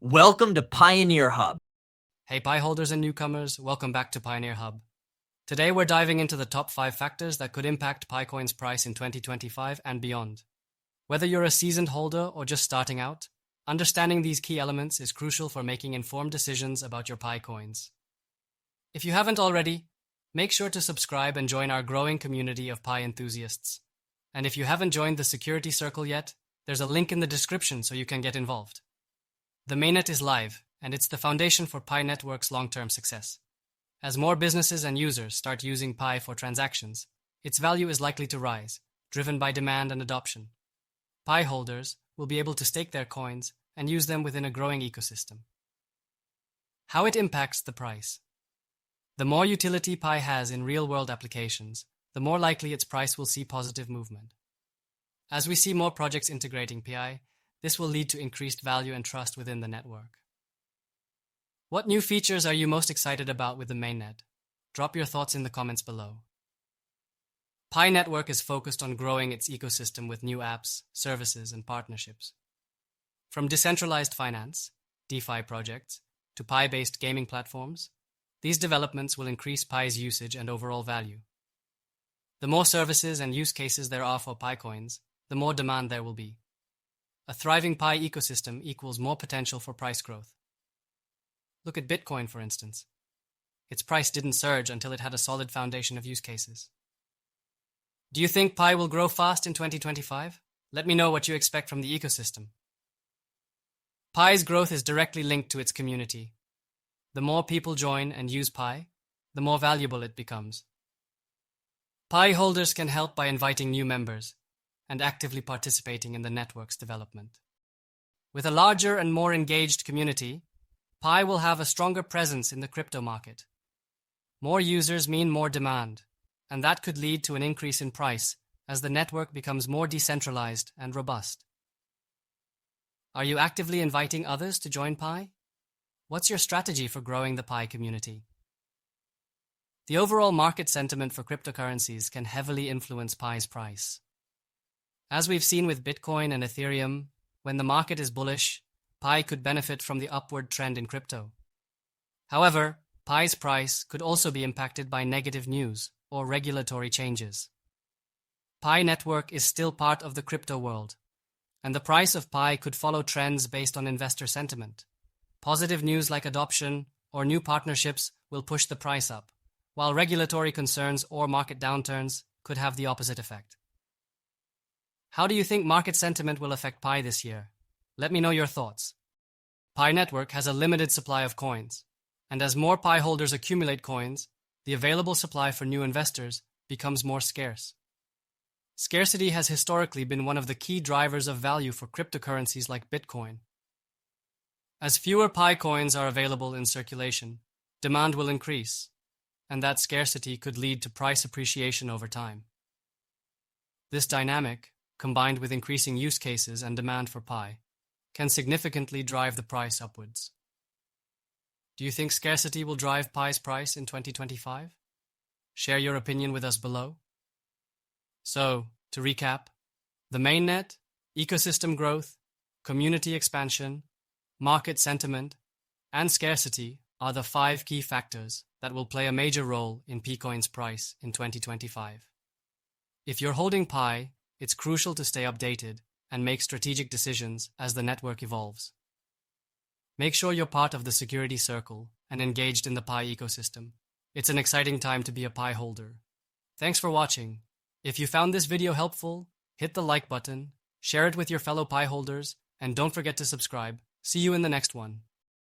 Welcome to Pioneer Hub. Hey Pi holders and newcomers, welcome back to Pioneer Hub. Today we're diving into the top 5 factors that could impact PiCoin's price in 2025 and beyond. Whether you're a seasoned holder or just starting out, understanding these key elements is crucial for making informed decisions about your PiCoins. If you haven't already, make sure to subscribe and join our growing community of Pi enthusiasts. And if you haven't joined the security circle yet, there's a link in the description so you can get involved. The Mainnet is live, and it's the foundation for Pi Network's long-term success. As more businesses and users start using Pi for transactions, its value is likely to rise, driven by demand and adoption. Pi holders will be able to stake their coins and use them within a growing ecosystem. How it impacts the price. The more utility Pi has in real-world applications, the more likely its price will see positive movement. As we see more projects integrating Pi, this will lead to increased value and trust within the network. What new features are you most excited about with the Mainnet? Drop your thoughts in the comments below. Pi Network is focused on growing its ecosystem with new apps, services, and partnerships. From decentralized finance, DeFi projects, to Pi-based gaming platforms, these developments will increase Pi's usage and overall value. The more services and use cases there are for PiCoins, the more demand there will be. A thriving Pi ecosystem equals more potential for price growth. Look at Bitcoin, for instance. Its price didn't surge until it had a solid foundation of use cases. Do you think Pi will grow fast in 2025? Let me know what you expect from the ecosystem. Pi's growth is directly linked to its community. The more people join and use Pi, the more valuable it becomes. Pi holders can help by inviting new members and actively participating in the network's development. With a larger and more engaged community, Pi will have a stronger presence in the crypto market. More users mean more demand, and that could lead to an increase in price as the network becomes more decentralized and robust. Are you actively inviting others to join Pi? What's your strategy for growing the Pi community? The overall market sentiment for cryptocurrencies can heavily influence Pi's price. As we've seen with Bitcoin and Ethereum, when the market is bullish, Pi could benefit from the upward trend in crypto. However, Pi's price could also be impacted by negative news or regulatory changes. Pi Network is still part of the crypto world, and the price of Pi could follow trends based on investor sentiment. Positive news like adoption or new partnerships will push the price up, while regulatory concerns or market downturns could have the opposite effect. How do you think market sentiment will affect Pi this year? Let me know your thoughts. Pi Network has a limited supply of coins, and as more Pi holders accumulate coins, the available supply for new investors becomes more scarce. Scarcity has historically been one of the key drivers of value for cryptocurrencies like Bitcoin. As fewer Pi coins are available in circulation, demand will increase, and that scarcity could lead to price appreciation over time. This dynamic, combined with increasing use cases and demand for Pi, can significantly drive the price upwards. Do you think scarcity will drive Pi's price in 2025? Share your opinion with us below. So, to recap, the Mainnet, ecosystem growth, community expansion, market sentiment, and scarcity are the 5 key factors that will play a major role in PiCoin's price in 2025. If you're holding Pi, it's crucial to stay updated and make strategic decisions as the network evolves. Make sure you're part of the security circle and engaged in the Pi ecosystem. It's an exciting time to be a Pi holder. Thanks for watching. If you found this video helpful, hit the like button, share it with your fellow Pi holders, and don't forget to subscribe. See you in the next one.